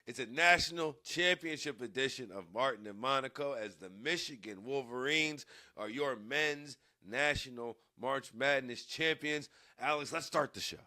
It's a national championship edition of Martin and Monaco as the Michigan Wolverines are your men's national March Madness champions. Alex, let's start the show.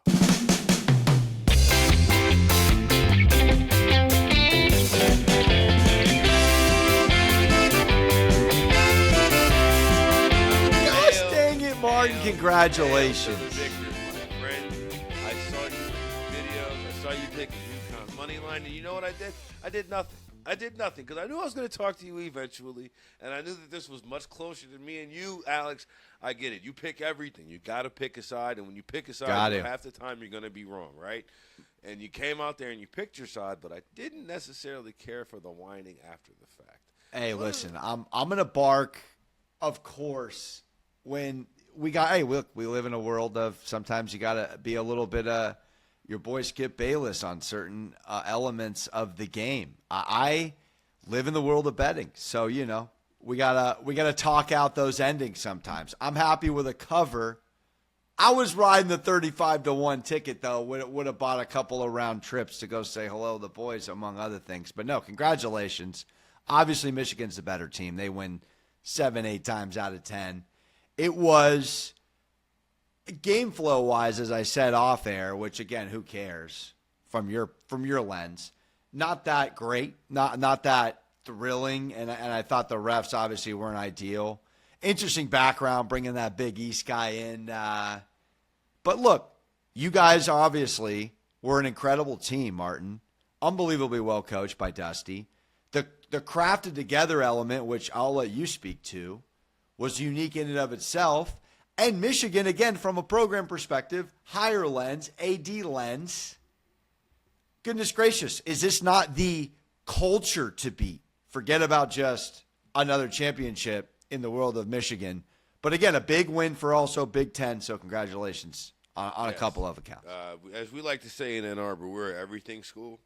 Gosh dang it, Martin. Congratulations. To the victors, my friend. I saw you in videos. I saw you taking UConn money line. And you know what I did? I did nothing. Because I knew I was going to talk to you eventually, and I knew that this was much closer to me and you, Alex. I get it. You pick everything. You got to pick a side, and when you pick a side, half the time you're going to be wrong, right? And you came out there and you picked your side, but I didn't necessarily care for the whining after the fact. Hey, listen, I'm going to bark, of course, when we live in a world of sometimes you got to be a little bit your boy Skip Bayless on certain elements of the game. I live in the world of betting, so we gotta talk out those endings sometimes. I'm happy with a cover. I was riding the 35-1 ticket though. Would have bought a couple of round trips to go say hello to the boys, among other things. But no, congratulations. Obviously, Michigan's the better team. They win 7-8 times out of 10. It was. Game flow wise, as I said off air, which again, who cares from your lens? Not that great, not that thrilling, and I thought the refs obviously weren't ideal. Interesting background, bringing that Big East guy in. But look, you guys obviously were an incredible team, Martin. Unbelievably well coached by Dusty. The crafted together element, which I'll let you speak to, was unique in and of itself. And Michigan, again, from a program perspective, higher lens, AD lens. Goodness gracious, is this not the culture to beat? Forget about just another championship in the world of Michigan. But again, a big win for also Big Ten, so congratulations on a couple of accounts. As we like to say in Ann Arbor, we're an everything school.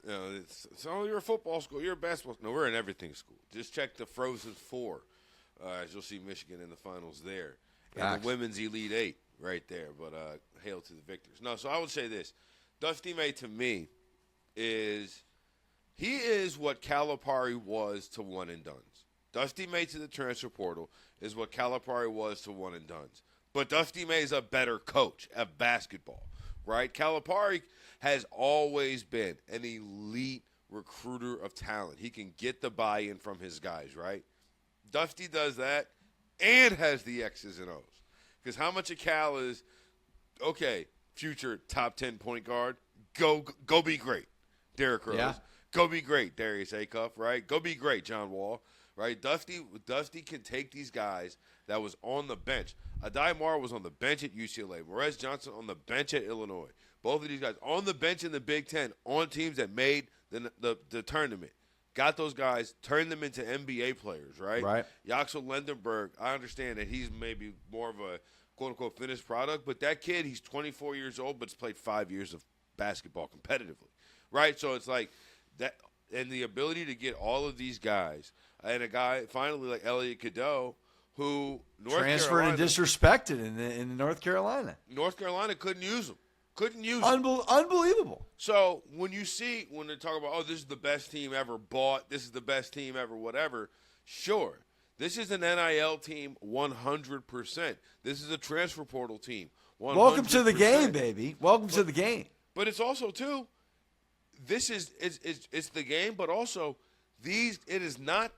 You're a football school, you're a basketball school. No, we're an everything school. Just check the Frozen Four. As you'll see Michigan in the finals there. And the women's Elite Eight right there. But hail to the victors. No, so I would say this. Dusty May, to me, he is what Calipari was to one and dones. Dusty May to the transfer portal is what Calipari was to one and dones. But Dusty May is a better coach at basketball, right? Calipari has always been an elite recruiter of talent. He can get the buy-in from his guys, right? Dusty does that and has the X's and O's. Because how much of Cal is, okay, future top 10 point guard, go be great, Derrick Rose. Yeah. Go be great, Darius Acuff, right? Go be great, John Wall, right? Dusty can take these guys that was on the bench. Adai Mar was on the bench at UCLA. Morez Johnson on the bench at Illinois. Both of these guys on the bench in the Big Ten on teams that made the tournament. Got those guys, turned them into NBA players, right? Right. Yaxel Lendenberg, I understand that he's maybe more of a quote-unquote finished product, but that kid, he's 24 years old, but has played 5 years of basketball competitively, right? So it's like that, and the ability to get all of these guys, and a guy finally like Elliot Cadeau, who transferred and disrespected in North Carolina. North Carolina couldn't use him. Unbelievable. So when they talk about, oh, this is the best team ever bought, this is the best team ever whatever, sure. This is an NIL team 100%. This is a transfer portal team 100%. Welcome to the game, baby. Welcome to the game. But it's also, too, it's the game, but also this is not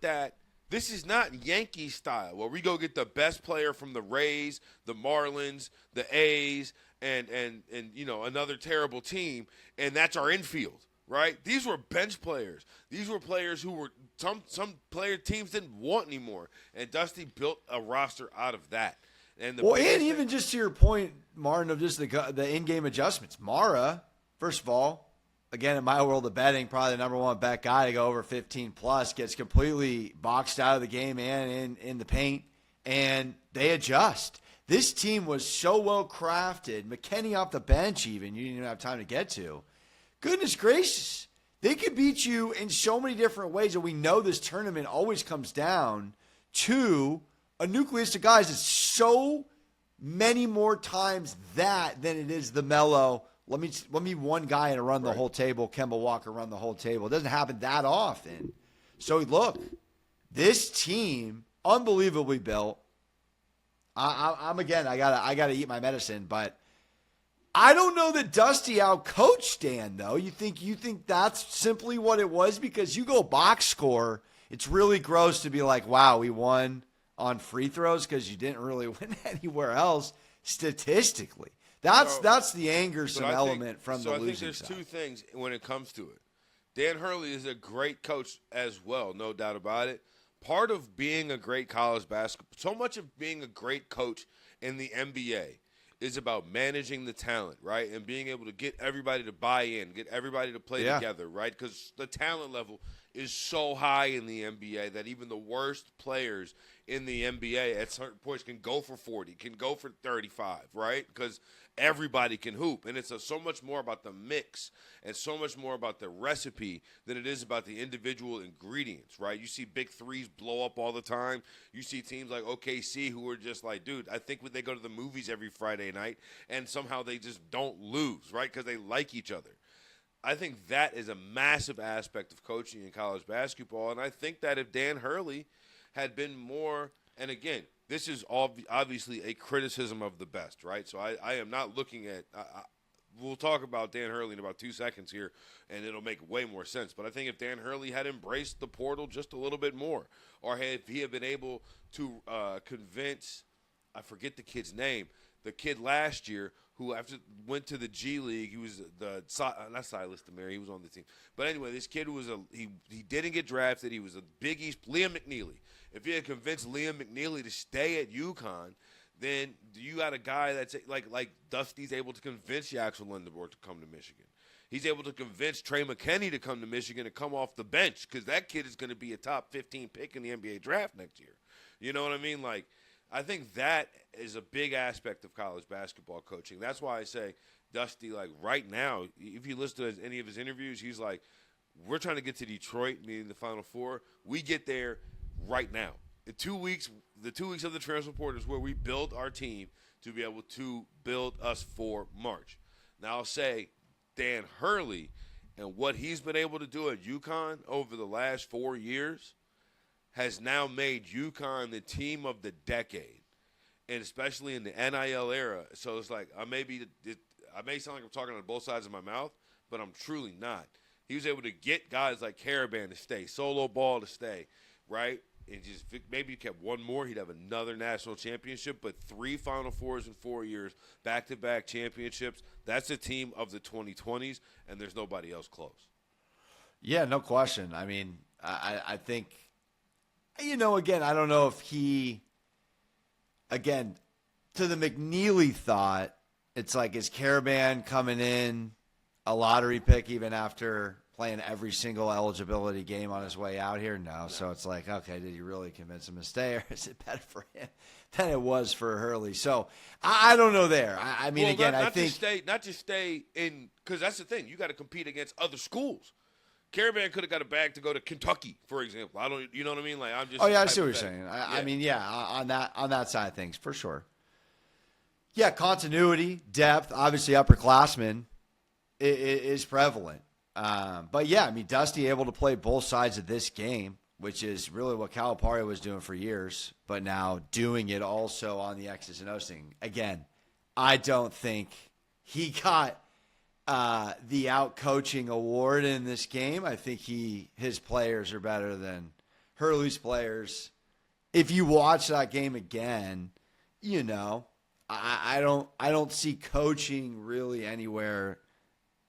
Yankee style where we go get the best player from the Rays, the Marlins, the A's, and another terrible team, and that's our infield, right? These were bench players. These were players who were some player teams didn't want anymore, and Dusty built a roster out of that. And even just to your point, Martin, of just the in-game adjustments. Mara, first of all, again, in my world of betting, probably the number one bet guy to go over 15+, gets completely boxed out of the game and in the paint, and they adjust. This team was so well crafted. McKinney off the bench even, you didn't even have time to get to. Goodness gracious. They could beat you in so many different ways, and we know this tournament always comes down to a nucleus of guys. It's so many more times that than it is the mellow, Let me one guy and run the whole table. Kemba Walker run the whole table. It doesn't happen that often. So look, this team unbelievably built. I'm again. I gotta eat my medicine, but I don't know that Dusty outcoached Dan though. You think that's simply what it was? Because you go box score, it's really gross to be like, wow, we won on free throws because you didn't really win anywhere else statistically. That's the angersome element from the losing side. I think there's two things when it comes to it. Dan Hurley is a great coach as well, no doubt about it. Part of being a great college basketball, so much of being a great coach in the NBA is about managing the talent, right? And being able to get everybody to buy in, get everybody to play together, right? Because the talent level is so high in the NBA that even the worst players in the NBA at certain points can go for 40, can go for 35, right? Because everybody can hoop. And it's so much more about the mix and so much more about the recipe than it is about the individual ingredients, right? You see big threes blow up all the time. You see teams like OKC who are just like, dude, I think when they go to the movies every Friday night and somehow they just don't lose, right? Because they like each other. I think that is a massive aspect of coaching in college basketball. And I think that if Dan Hurley had been more, and again, this is obviously a criticism of the best, right? So I am not looking at we'll talk about Dan Hurley in about 2 seconds here, and it'll make way more sense. But I think if Dan Hurley had embraced the portal just a little bit more, or if he had been able to convince, I forget the kid's name, the kid last year who after went to the G League, he was not Silas Demary, he was on the team. But anyway, this kid was he didn't get drafted. He was a Big East, Liam McNeely. If he had convinced Liam McNeely to stay at UConn, then you got a guy that's like Dusty's able to convince Yaxel Lindenborg to come to Michigan. He's able to convince Trey McKinney to come to Michigan and come off the bench because that kid is going to be a top 15 pick in the NBA draft next year. You know what I mean? Like, I think that is a big aspect of college basketball coaching. That's why I say Dusty, like right now, if you listen to any of his interviews, he's like, we're trying to get to Detroit, meaning the Final Four. We get there right now. In 2 weeks, the 2 weeks of the transfer portal is where we build our team to be able to build us for March. Now I'll say Dan Hurley and what he's been able to do at UConn over the last 4 years has now made UConn the team of the decade, and especially in the NIL era. So it's like I may sound like I'm talking on both sides of my mouth, but I'm truly not. He was able to get guys like Caravan to stay, Solo Ball to stay, right? And just maybe he kept one more, he'd have another national championship. But 3 Final Fours in 4 years, back-to-back championships. That's a team of the 2020s, and there's nobody else close. Yeah, no question. I mean, I think, again, I don't know if he, again, to the McNeely thought, it's like, is Caravan coming in a lottery pick even after playing every single eligibility game on his way out here? No. So it's like, okay, did you really convince him to stay, or is it better for him than it was for Hurley? So I don't know there. I mean, well, again, I think not just stay in, because that's the thing. You got to compete against other schools. Caravan could have got a bag to go to Kentucky, for example. You know what I mean? Like, I'm just. Oh yeah, I see what you're saying. I mean, yeah, on that side of things, for sure. Yeah, continuity, depth, obviously upperclassmen is prevalent. But yeah, I mean, Dusty able to play both sides of this game, which is really what Calipari was doing for years, but now doing it also on the X's and O's thing. Again, I don't think he got the out-coaching award in this game. I think his players are better than Hurley's players. If you watch that game again, I don't see coaching really anywhere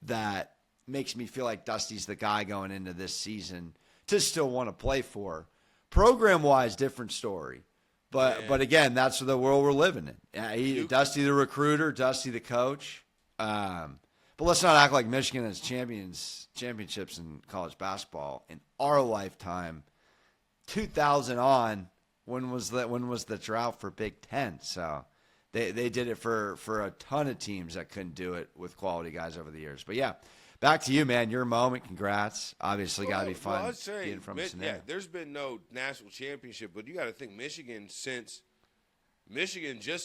that makes me feel like Dusty's the guy going into this season to still want to play for. Program-wise, different story. But again, that's the world we're living in. Dusty the recruiter, Dusty the coach. But let's not act like Michigan has championships in college basketball in our lifetime. 2000 on, when was the drought for Big Ten? So they did it for a ton of teams that couldn't do it with quality guys over the years. But yeah. Back to you, man. Your moment. Congrats. Obviously, got to be fun. Well, I'd say, being from Cincinnati. Yeah, there's been no national championship, but you got to think Michigan just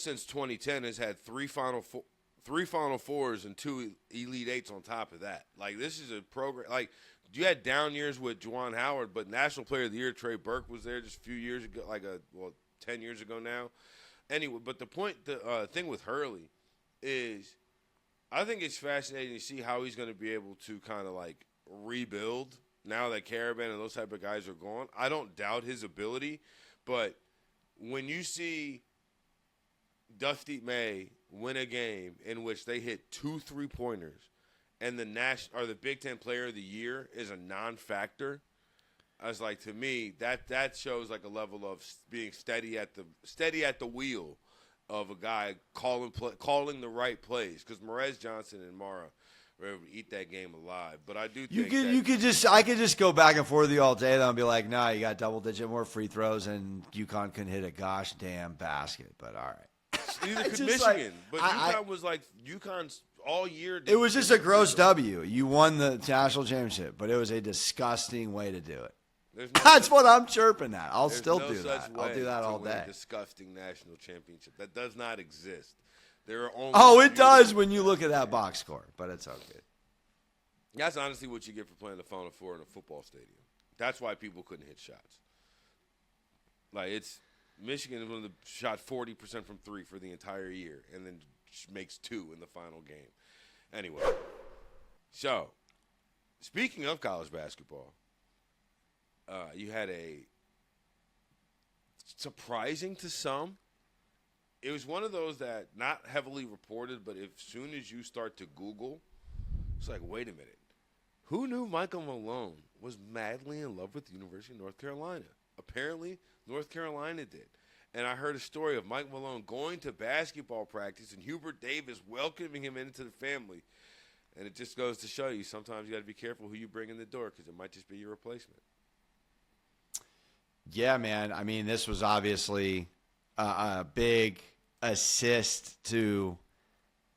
since 2010 has had 3 Final Four. 3 Final Fours and 2 Elite Eights on top of that. Like, this is a program. Like, you had down years with Juwan Howard, but National Player of the Year, Trey Burke was there just a few years ago, 10 years ago now. Anyway, but the thing with Hurley is I think it's fascinating to see how he's going to be able to kind of, like, rebuild now that Caravan and those type of guys are gone. I don't doubt his ability, but when you see Dusty May win a game in which they hit 2 3-pointers and the Big Ten Player of the Year is a non-factor, I was like, to me, that shows like a level of being steady at the wheel of a guy calling the right plays, because Merez Johnson and Mara were able to eat that game alive. But I do think I could just go back and forth with you all day though and be like, nah, you got double-digit more free throws and UConn couldn't hit a gosh damn basket. But all right. Neither could Michigan. But UConn was like UConn's all year. It was just a gross W. You won the national championship, but it was a disgusting way to do it. That's what I'm chirping at. I'll still do that. I'll do that all day. A disgusting national championship that does not exist. There are only. Oh, it does when you look at that box score, but it's okay. That's honestly what you get for playing the Final Four in a football stadium. That's why people couldn't hit shots. Like, Michigan is one of the shot 40% from 3 for the entire year, and then makes 2 in the final game. Anyway, so speaking of college basketball, you had a surprising to some. It was one of those that not heavily reported, but as soon as you start to Google, it's like, wait a minute. Who knew Michael Malone was madly in love with the University of North Carolina? Apparently, North Carolina did. And I heard a story of Mike Malone going to basketball practice and Hubert Davis welcoming him into the family. And it just goes to show you sometimes you got to be careful who you bring in the door, because it might just be your replacement. Yeah, man. I mean, this was obviously a big assist to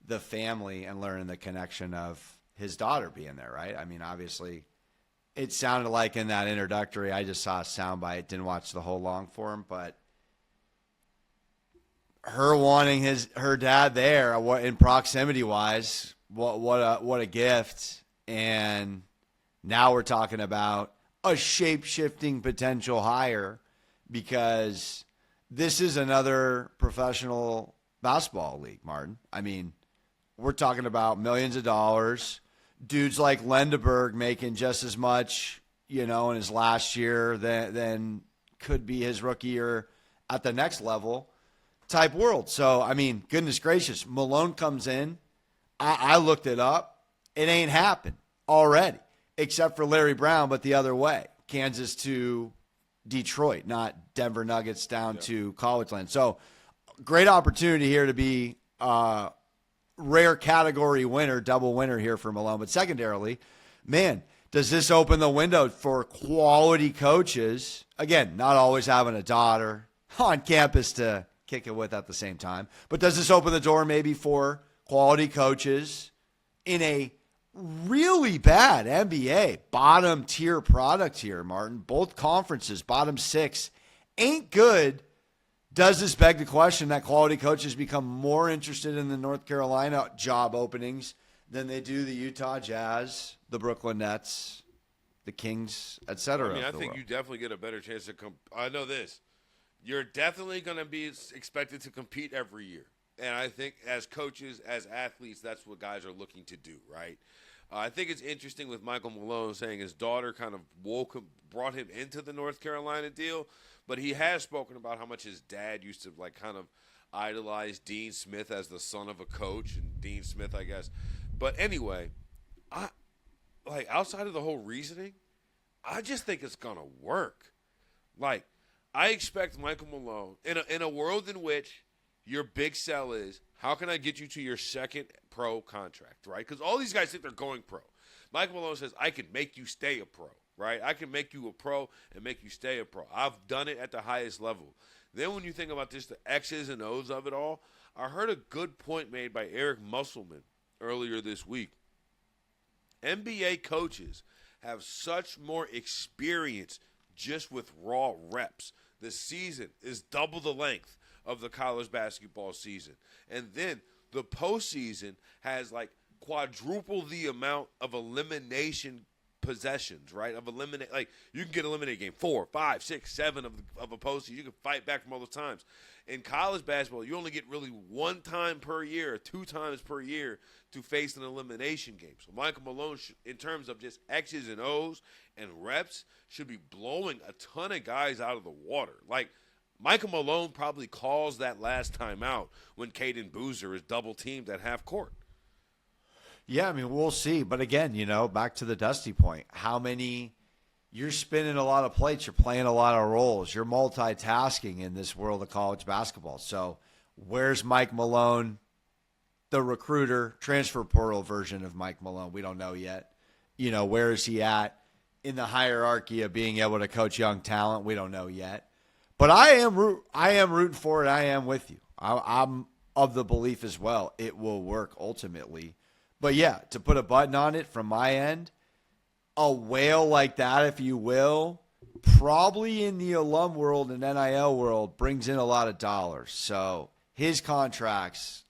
the family and learning the connection of his daughter being there, right? I mean, obviously, it sounded like in that introductory, I just saw a soundbite, didn't watch the whole long form, but her wanting her dad there, in proximity wise, what a gift. And now we're talking about a shape-shifting potential hire, because this is another professional basketball league, Martin. I mean, we're talking about millions of dollars. Dudes like Lendeberg making just as much, in his last year than could be his rookie year at the next level type world. So, I mean, goodness gracious, Malone comes in. I looked it up. It ain't happened already, except for Larry Brown, but the other way. Kansas to Detroit, not Denver Nuggets down to College Land. So, great opportunity here to be rare category winner, double winner here for Malone. But secondarily, man, does this open the window for quality coaches? Again, not always having a daughter on campus to kick it with at the same time. But does this open the door maybe for quality coaches in a really bad NBA, bottom tier product here, Martin? Both conferences, bottom 6, ain't good. Does this beg the question that quality coaches become more interested in the North Carolina job openings than they do the Utah Jazz, the Brooklyn Nets, the Kings, et cetera? I mean, I think you definitely get a better chance to I know this. You're definitely going to be expected to compete every year. And I think as coaches, as athletes, that's what guys are looking to do, right? I think it's interesting with Michael Malone saying his daughter kind of brought him into the North Carolina deal. But he has spoken about how much his dad used to kind of idolize Dean Smith as the son of a coach, and Dean Smith, I guess. But anyway, outside of the whole reasoning, I just think it's gonna work. I expect Michael Malone in a world in which your big sell is, how can I get you to your second pro contract, right? Because all these guys think they're going pro. Michael Malone says, I can make you stay a pro. Right? I can make you a pro and make you stay a pro. I've done it at the highest level. Then when you think about just the X's and O's of it all, I heard a good point made by Eric Musselman earlier this week. NBA coaches have such more experience just with raw reps. The season is double the length of the college basketball season. And then the postseason has like quadruple the amount of elimination possessions, right? Like you can get eliminated game 4, 5, 6, 7 of a postseason. You can fight back from all those times. In college basketball, you only get really 1 time per year or 2 times per year to face an elimination game. So Michael Malone, in terms of just X's and O's and reps, should be blowing a ton of guys out of the water. Like Michael Malone probably calls that last time out when Caden Boozer is double teamed at half court. Yeah, I mean, we'll see. But again, back to the Dusty point, you're spinning a lot of plates, you're playing a lot of roles, you're multitasking in this world of college basketball. So where's Mike Malone, the recruiter, transfer portal version of Mike Malone? We don't know yet. Where is he at in the hierarchy of being able to coach young talent? We don't know yet. But I am rooting for it. I am with you. I'm of the belief as well it will work ultimately. But, yeah, to put a button on it from my end, a whale like that, if you will, probably in the alum world and NIL world brings in a lot of dollars. So his contract's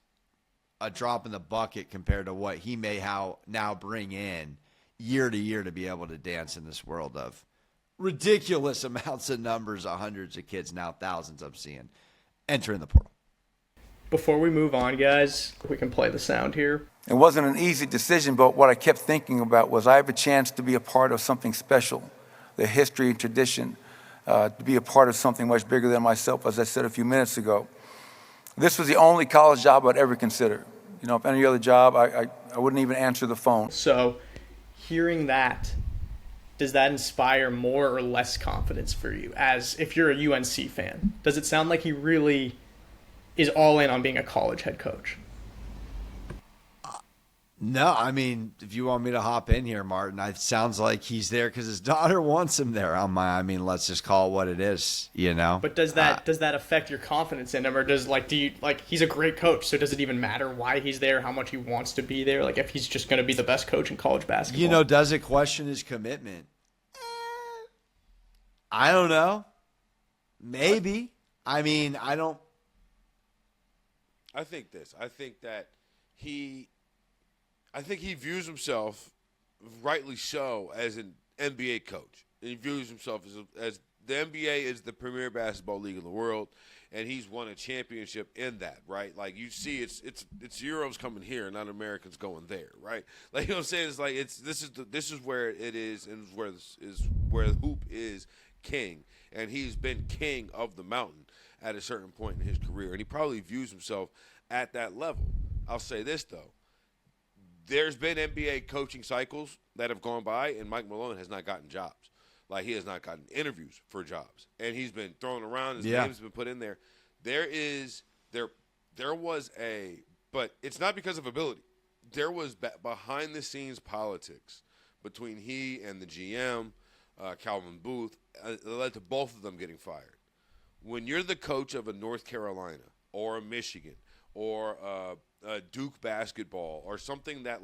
a drop in the bucket compared to what he may now bring in year to year to be able to dance in this world of ridiculous amounts of numbers of hundreds of kids, now thousands I'm seeing, entering the portal. Before we move on, guys, we can play the sound here. It wasn't an easy decision, but what I kept thinking about was I have a chance to be a part of something special, the history and tradition, to be a part of something much bigger than myself, as I said a few minutes ago. This was the only college job I'd ever consider. If any other job, I wouldn't even answer the phone. So hearing that, does that inspire more or less confidence for you as if you're a UNC fan? Does it sound like he really is all in on being a college head coach? No, I mean, if you want me to hop in here, Martin, it sounds like he's there because his daughter wants him there. Let's just call it what it is, But does that affect your confidence in him, or he's a great coach, so does it even matter why he's there, how much he wants to be there? Like if he's just going to be the best coach in college basketball? Does it question his commitment? I don't know. Maybe. I think this. I think that he views himself, rightly so, as an NBA coach. He views himself as the NBA is the premier basketball league in the world, and he's won a championship in that, right? Like you see, it's Euros coming here, not Americans going there, right? Like I'm saying, it's like this is where it is, and where the hoop is king, and he's been king of the mountain at a certain point in his career, and he probably views himself at that level. I'll say this though. There's been NBA coaching cycles that have gone by, and Mike Malone has not gotten jobs. Like, he has not gotten interviews for jobs. And he's been thrown around. His name's been put in there. There was but it's not because of ability. There was behind-the-scenes politics between he and the GM, Calvin Booth, that led to both of them getting fired. When you're the coach of a North Carolina or a Michigan or Duke basketball or something that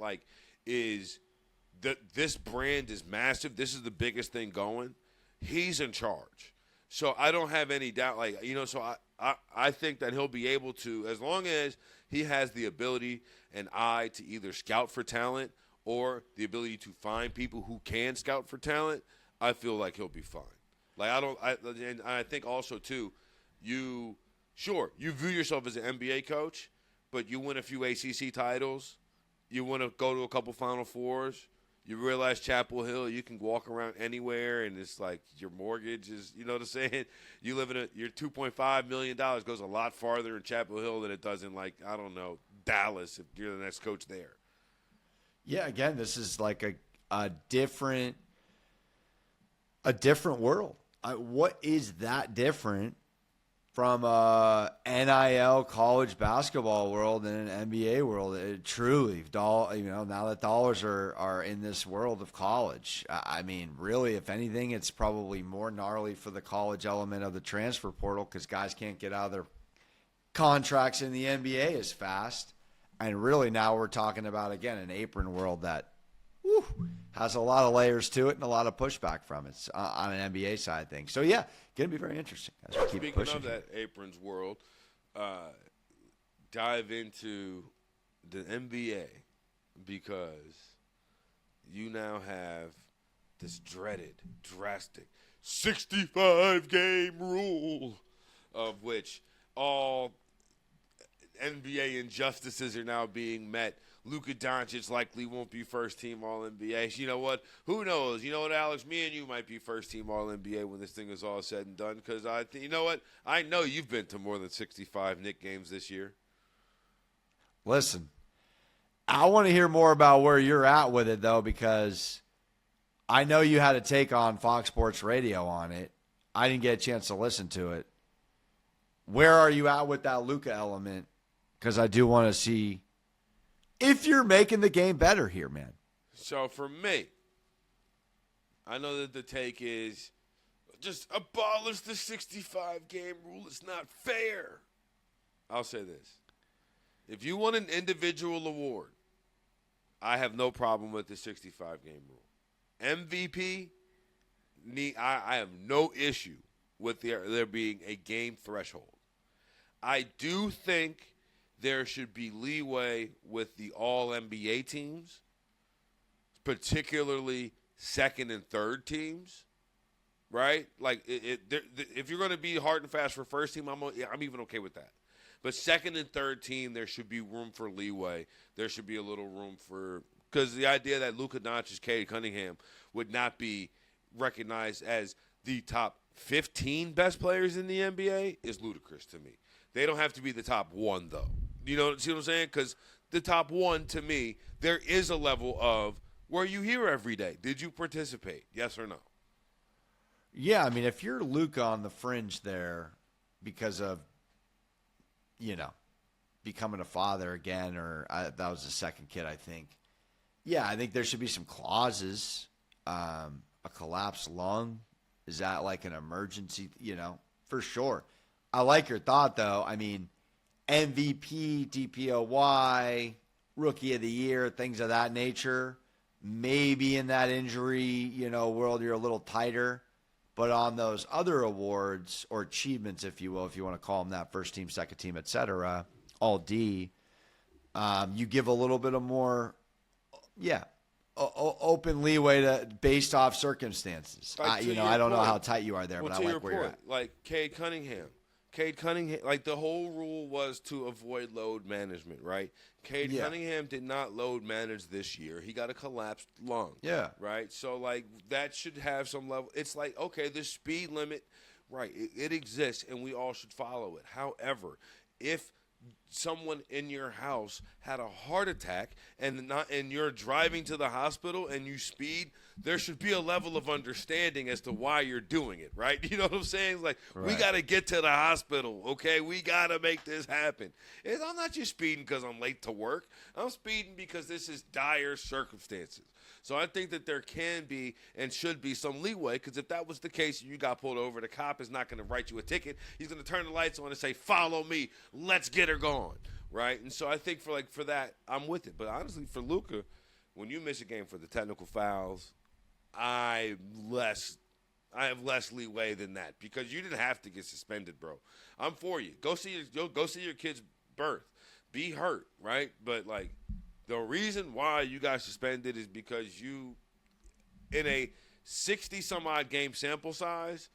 this brand is massive, this is the biggest thing going, he's in charge. So I don't have any doubt, so I think that he'll be able to, as long as he has the ability and eye to either scout for talent or the ability to find people who can scout for talent, I feel like he'll be fine. And I think also too, you view yourself as an NBA coach, but you win a few ACC titles, you want to go to a couple Final Fours, you realize Chapel Hill, you can walk around anywhere, and it's like your mortgage is, you know what I'm saying? You live in your $2.5 million goes a lot farther in Chapel Hill than it does in, Dallas if you're the next coach there. Yeah, again, this is like a different world. What is that different from a NIL college basketball world and an NBA world? Truly, now that dollars are in this world of college, really, if anything, it's probably more gnarly for the college element of the transfer portal because guys can't get out of their contracts in the NBA as fast. And really now we're talking about, again, an apron world that has a lot of layers to it and a lot of pushback from it on an NBA side of things. So, yeah, going to be very interesting as we keep Speaking pushing. of that aprons world, dive into the NBA, because you now have this dreaded, drastic 65-game rule, of which all NBA injustices are now being met. Luka Doncic likely won't be first-team All-NBA. You know what? Who knows? You know what, Alex? Me and you might be first-team All-NBA when this thing is all said and done, because you know what? I know you've been to more than 65 Knick games this year. Listen, I want to hear more about where you're at with it, though, because I know you had a take on Fox Sports Radio on it. I didn't get a chance to listen to it. Where are you at with that Luka element? Because I do want to see if you're making the game better here, man. So for me, I know that the take is just abolish the 65-game rule. It's not fair. I'll say this. If you want an individual award, I have no problem with the 65-game rule. MVP, I have no issue with there being a game threshold. I do think there should be leeway with the all-NBA teams, particularly second and third teams, right? Like, if you're going to be hard and fast for first team, I'm even okay with that. But second and third team, there should be room for leeway. There should be a little room for – because the idea that Luka Doncic, Cade Cunningham would not be recognized as the top 15 best players in the NBA is ludicrous to me. They don't have to be the top one, though. You know, see what I'm saying? Because the top one, to me, there is a level of were you here every day? Did you participate? Yes or no? Yeah, I mean, if you're Luka on the fringe there because of, you know, becoming a father again, or that was the second kid, I think. Yeah, I think there should be some clauses. A collapsed lung, is that like an emergency? You know, for sure. I like your thought, though. I mean, MVP, DPOY, Rookie of the Year, things of that nature. Maybe in that injury, you know, world, you're a little tighter. But on those other awards or achievements, if you will, if you want to call them that, first team, second team, et cetera, all D, you give a little bit of more, open leeway to based off circumstances. I don't know how tight you are there, but I like where you're at. Like Cade Cunningham, like the whole rule was to avoid load management, right? Cade Cunningham did not load manage this year. He got a collapsed lung. Yeah. Right? So, like, that should have some level. It's like, okay, the speed limit, right, it exists, and we all should follow it. However, if someone in your house had a heart attack and you're driving to the hospital and you speed, there should be a level of understanding as to why you're doing it, right? You know what I'm saying? It's like, we got to get to the hospital, okay? We got to make this happen. And I'm not just speeding because I'm late to work. I'm speeding because this is dire circumstances. So I think that there can be and should be some leeway, because if that was the case and you got pulled over, the cop is not going to write you a ticket. He's going to turn the lights on and say, follow me, let's get her going, right? And so I think for that, I'm with it. But honestly, for Luka, when you miss a game for the technical fouls, I have less leeway than that, because you didn't have to get suspended, bro. I'm for you. Go see your kid's birth. Be hurt, right? But, like, the reason why you got suspended is because you, in a 60-some-odd game sample size,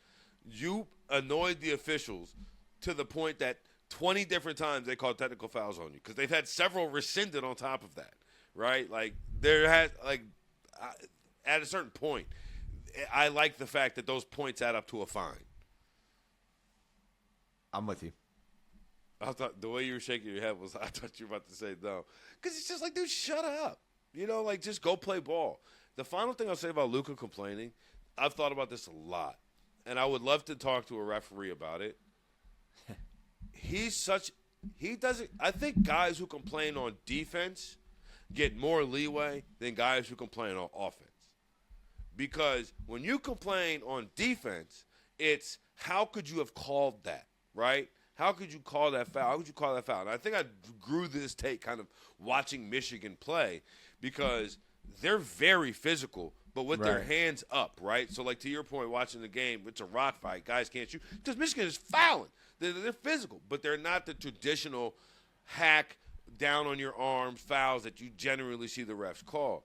you annoyed the officials to the point that 20 different times they called technical fouls on you, because they've had several rescinded on top of that, right? Like, at a certain point, I like the fact that those points add up to a fine. I'm with you. I thought the way you were shaking your head I thought you were about to say no. Because it's just like, dude, shut up. You know, like, just go play ball. The final thing I'll say about Luka complaining, I've thought about this a lot, and I would love to talk to a referee about it. I think guys who complain on defense get more leeway than guys who complain on offense. Because when you complain on defense, it's how could you have called that, right? How could you call that foul? How could you call that foul? And I think I grew this take kind of watching Michigan play, because they're very physical, but with their hands up, right? So, like, to your point, watching the game, it's a rock fight. Guys can't shoot because Michigan is fouling. They're physical, but they're not the traditional hack down on your arms fouls that you generally see the refs call.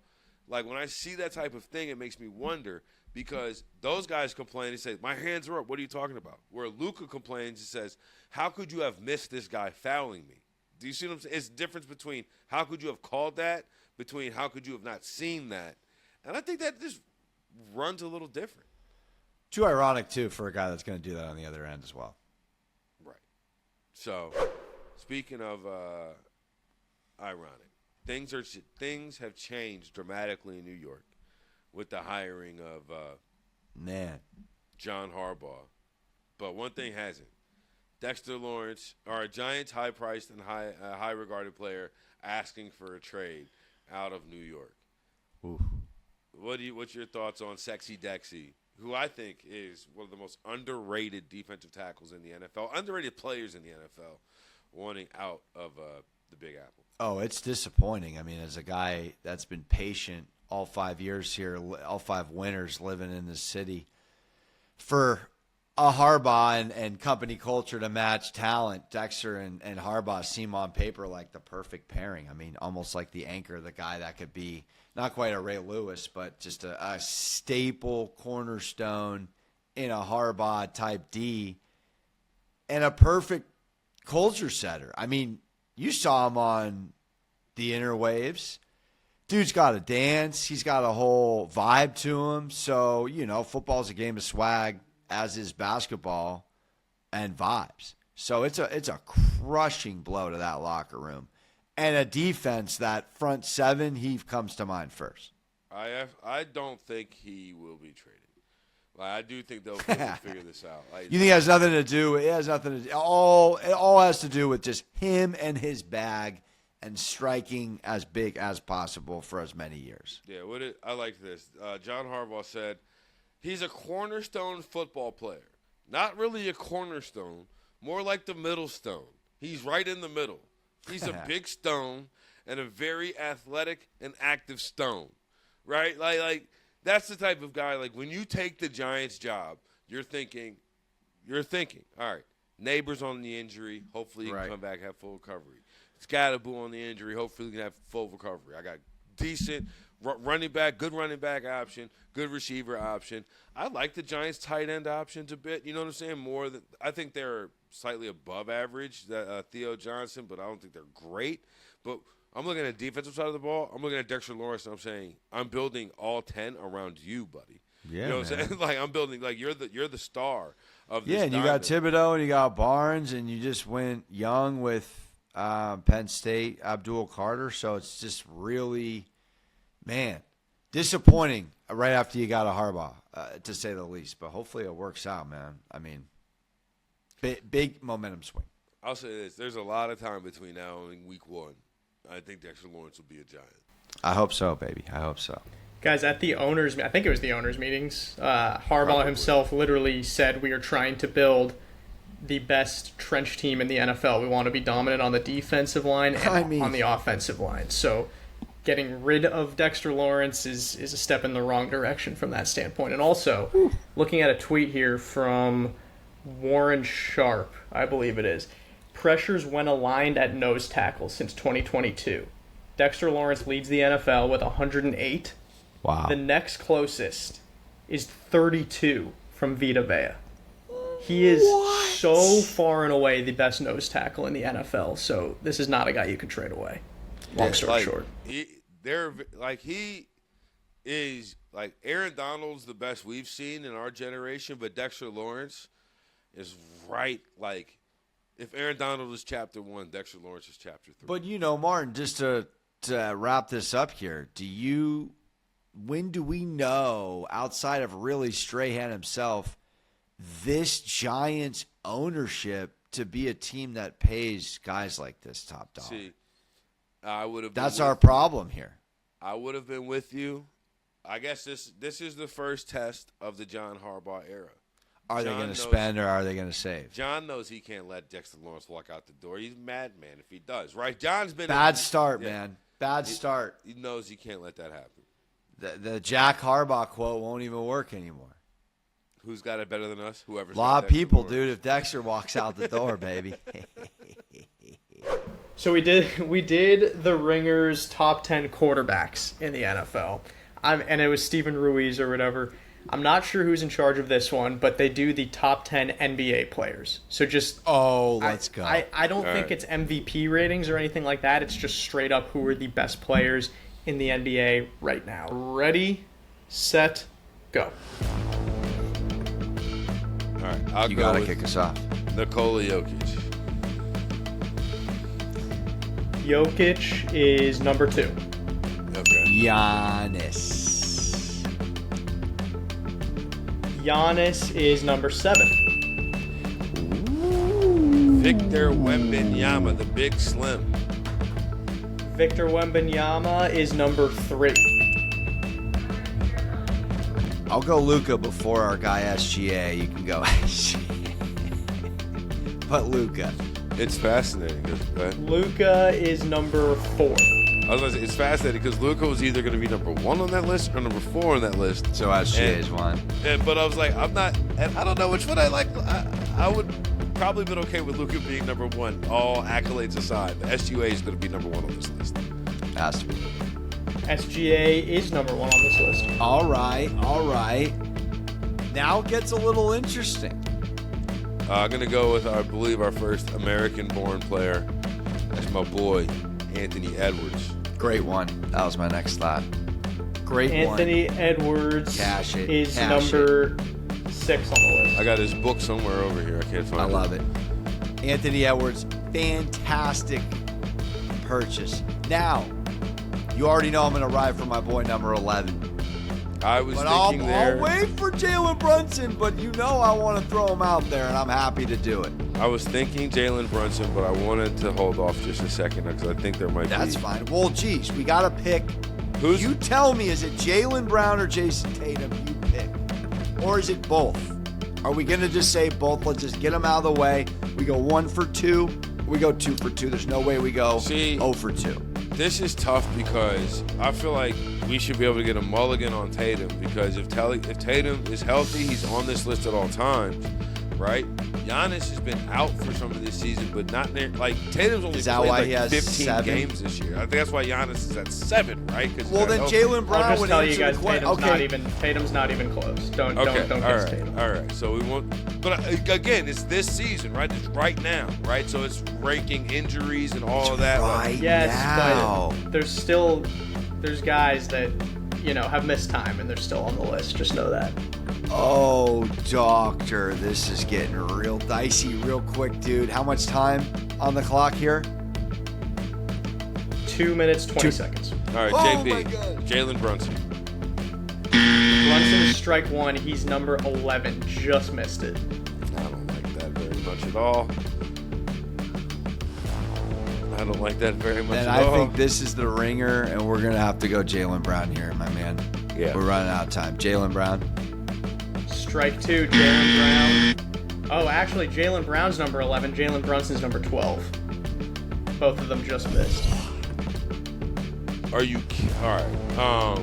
Like, when I see that type of thing, it makes me wonder, because those guys complain and say, my hands are up. What are you talking about? Where Luka complains and says, how could you have missed this guy fouling me? Do you see what I'm saying? It's the difference between how could you have called that, between how could you have not seen that. And I think that just runs a little different. Too ironic, too, for a guy that's going to do that on the other end as well. Right. So, speaking of ironic, things have changed dramatically in New York with the hiring of John Harbaugh. But one thing hasn't. Dexter Lawrence, our Giants high-priced and high-regarded player, asking for a trade out of New York. Ooh. What's your thoughts on Sexy Dexy, who I think is one of the most underrated defensive tackles in the NFL, underrated players in the NFL, wanting out of the Big Apple? Oh, it's disappointing. I mean, as a guy that's been patient all 5 years here, all 5 winters living in this city, for a Harbaugh and company culture to match talent, Dexter and Harbaugh seem on paper like the perfect pairing. I mean, almost like the anchor, the guy that could be not quite a Ray Lewis, but just a staple cornerstone in a Harbaugh-type D, and a perfect culture setter. I mean, you saw him on the interwaves. Dude's got a dance. He's got a whole vibe to him. So, football's a game of swag, as is basketball, and vibes. So it's a crushing blow to that locker room. And a defense that front seven, he comes to mind first. I don't think he will be traded. I do think they'll figure this out. You think it has nothing to do? It has nothing to do. It all has to do with just him and his bag and striking as big as possible for as many years. Yeah, I like this. John Harbaugh said he's a cornerstone football player. Not really a cornerstone, more like the middle stone. He's right in the middle. He's a big stone and a very athletic and active stone, right? Like that's the type of guy, like, when you take the Giants job, you're thinking, all right, Neighbors on the injury, hopefully he can come back, have full recovery. Scatterboo on the injury, hopefully he can have full recovery. I got decent running back option, good receiver option. I like the Giants tight end options a bit. You know what I'm saying? I think they're slightly above average, Theo Johnson, but I don't think they're great. But I'm looking at the defensive side of the ball. I'm looking at Dexter Lawrence, and I'm saying, I'm building all 10 around you, buddy. Yeah, you know what I'm saying? Like, I'm building, like, you're the star of this. Yeah, and you got Thibodeau and you got Barnes, and you just went young with Penn State, Abdul Carter. So it's just really, man, disappointing right after you got a Harbaugh, to say the least. But hopefully it works out, man. I mean, big momentum swing. I'll say this. There's a lot of time between now and week 1. I think Dexter Lawrence will be a Giant. I hope so, baby. I hope so. Guys, at the owners, I think it was the owners' meetings, Harbaugh himself literally said, we are trying to build the best trench team in the NFL. We want to be dominant on the defensive line and on the offensive line. So getting rid of Dexter Lawrence is a step in the wrong direction from that standpoint. And also, looking at a tweet here from Warren Sharp, I believe it is, pressures when aligned at nose tackle since 2022. Dexter Lawrence leads the NFL with 108. Wow. The next closest is 32 from Vita Vea. He is so far and away the best nose tackle in the NFL. So this is not a guy you can trade away. Long story short. He is, like, Aaron Donald's the best we've seen in our generation, but Dexter Lawrence is right, like, if Aaron Donald is chapter 1, Dexter Lawrence is chapter 3. But, Martin, just to wrap this up here, when do we know, outside of really Strahan himself, this Giants ownership to be a team that pays guys like this top dollar? See, I would have. That's our problem here. I would have been with you. I guess this is the first test of the John Harbaugh era. Are they going to spend or are they going to save? John knows he can't let Dexter Lawrence walk out the door. He's a madman if he does, right? John's been bad start, man. Bad start. He knows he can't let that happen. The Jack Harbaugh quote won't even work anymore. Who's got it better than us? Whoever's a lot of people, dude. If Dexter walks out the door, baby. So we did the Ringer's top 10 quarterbacks in the NFL. And it was Steven Ruiz or whatever. I'm not sure who's in charge of this one, but they do the top 10 NBA players. So just let's go. I don't think it's MVP ratings or anything like that. It's just straight up who are the best players in the NBA right now. Ready, set, go. All right, I'll you go gotta with kick us off. Nikola Jokic. Jokic is number 2. Okay. Giannis is number 7. Victor Wembanyama, the Big Slim. Victor Wembanyama is number 3. I'll go Luka before our guy SGA. You can go SGA. But Luka. It's fascinating. Luka is number 4. I was gonna say, it's fascinating because Luka was either going to be number 1 on that list or number 4 on that list. So SGA is 1. But I was like, I'm not, and I don't know which one I like. I would probably been okay with Luka being number 1, all accolades aside. But SGA is going to be number 1 on this list. Has to be. SGA is number 1 on this list. All right. Now it gets a little interesting. I'm going to go with, I believe, our first American-born player. That's my boy, Anthony Edwards. Great one. That was my next thought. Great Anthony one. Edwards is Cash number 6 on the list. I got his book somewhere over here. I can't find it. I love it. Anthony Edwards, fantastic purchase. Now, you already know I'm going to ride for my boy number 11. I was But thinking I'll wait for Jalen Brunson, but you know I want to throw him out there, and I'm happy to do it. I was thinking Jalen Brunson, but I wanted to hold off just a second because I think there might be. That's fine. Well, geez, we got to pick. You tell me, is it Jaylen Brown or Jason Tatum? You pick. Or is it both? Are we going to just say both? Let's just get them out of the way. We go 1 for 2. We go 2 for 2. There's no way we go 0 for 2. This is tough because I feel like we should be able to get a mulligan on Tatum because if Tatum is healthy, he's on this list at all times, right? Giannis has been out for some of this season, but not near. Like Tatum's only played like 15 games this year. I think that's why Giannis is at 7, right? Well, then Jaylen Brown I'll just would tell you guys, answer Tatum's not even close. Don't guess Tatum. All right. So we won't. But again, it's this season, right? It's right now, right? So it's ranking injuries and all of that. But there's guys that have missed time and they're still on the list. Just know that. Oh, doctor, this is getting real dicey real quick, dude. How much time on the clock here? 2 minutes, 20 seconds. All right, JB, Jalen Brunson. Brunson is strike 1. He's number 11. Just missed it. I don't like that very much at all. And I think this is the ringer, and we're going to have to go Jaylen Brown here, my man. Yeah. We're running out of time. Jaylen Brown. Strike 2, Jaylen Brown. Oh, actually, Jaylen Brown's number 11. Jalen Brunson's number 12. Both of them just missed. Are you all right?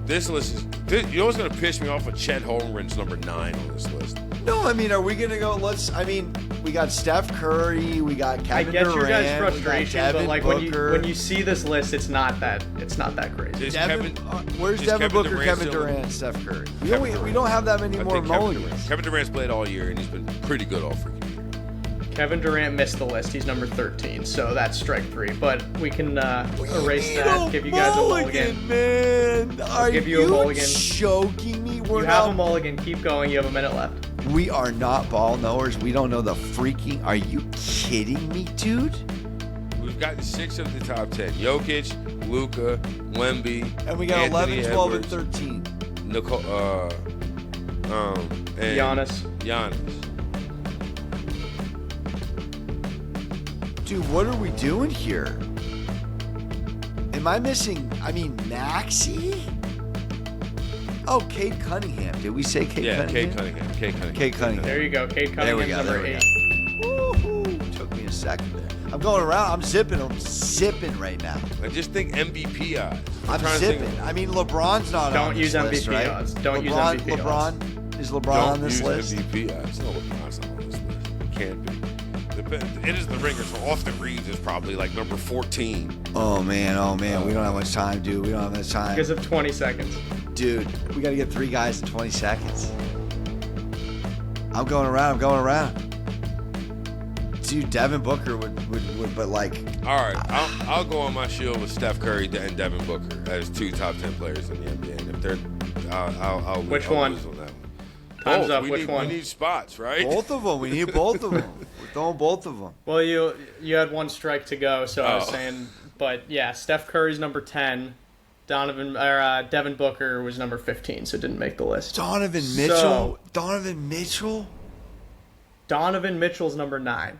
This list is. You know what's gonna piss me off? Chet Holmgren's number 9 on this list. No, I mean, are we gonna go? We got Steph Curry, we got Kevin Durant. I get your guys' frustration, but like Booker. when you see this list, it's not that crazy. Where's Devin Booker, Kevin Durant, Steph Curry? We don't have that many more mulligans. Kevin Durant's played all year, and he's been pretty good all freaking year. Kevin Durant missed the list. He's number 13, so that's strike 3. But we can erase that. Give you guys a mulligan, man. Are you choking me? You have a mulligan. Keep going. You have a minute left. We are not ball knowers. We don't know the freaking. Are you kidding me, dude? We've gotten 6 of the top 10. Jokic, Luka, Wemby, and we got Anthony 11, 12, Edwards, and 13. And Giannis. Dude, what are we doing here? Am I missing? Maxey? Oh, Cade Cunningham. Did we say Cade Cunningham? Cade Cunningham. There you go. Cade Cunningham, number 8. Woo-hoo. Took me a second there. I'm going around. I'm zipping right now. I just think MVP odds. I'm zipping. LeBron's not on this list, right? Odds. Don't use MVP odds. Is LeBron on this list? MVP odds. No, LeBron's not on this list. Can't be. It is the ringer, so Austin Reaves is probably like number 14. Oh, man. We don't have much time, dude. We don't have much time. Because of 20 seconds. Dude, we got to get 3 guys in 20 seconds. I'm going around. Dude, Devin Booker would but like. All right, I'll go on my shield with Steph Curry and Devin Booker as 2 top 10 players in the NBA. And if they're, I'll Which I'll one? lose on that one. Time's up. We Which one? We need spots, right? Both of them. We need both of them. We're throwing both of them. Well, you had 1 strike to go, so I was saying, but yeah, Steph Curry's number 10. Devin Booker was number 15, so didn't make the list. Donovan Mitchell. Donovan Mitchell's number 9.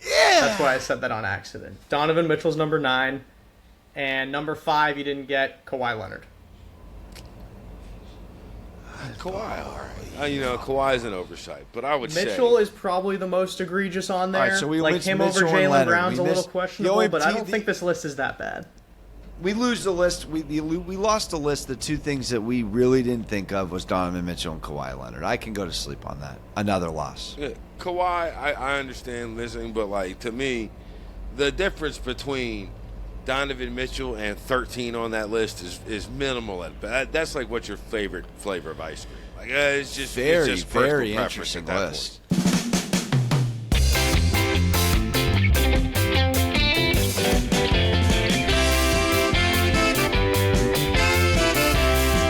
Yeah. That's why I said that on accident. Donovan Mitchell's number 9, and number 5 you didn't get Kawhi Leonard. Kawhi, all right. Kawhi's an oversight, but I would Mitchell say is probably the most egregious on there. All right, so we like missed him Mitchell over and Jaylen Leonard. Brown's We a little missed- questionable, but I don't the- think this list is that bad. We lose the list. We lost the list. The 2 things that we really didn't think of was Donovan Mitchell and Kawhi Leonard. I can go to sleep on that. Another loss. yeah, Kawhi, I understand missing, but like to me, the difference between Donovan Mitchell and 13 on that list is minimal. That's like what's your favorite flavor of ice cream? Like it's just Very personal preference interesting at that list. point.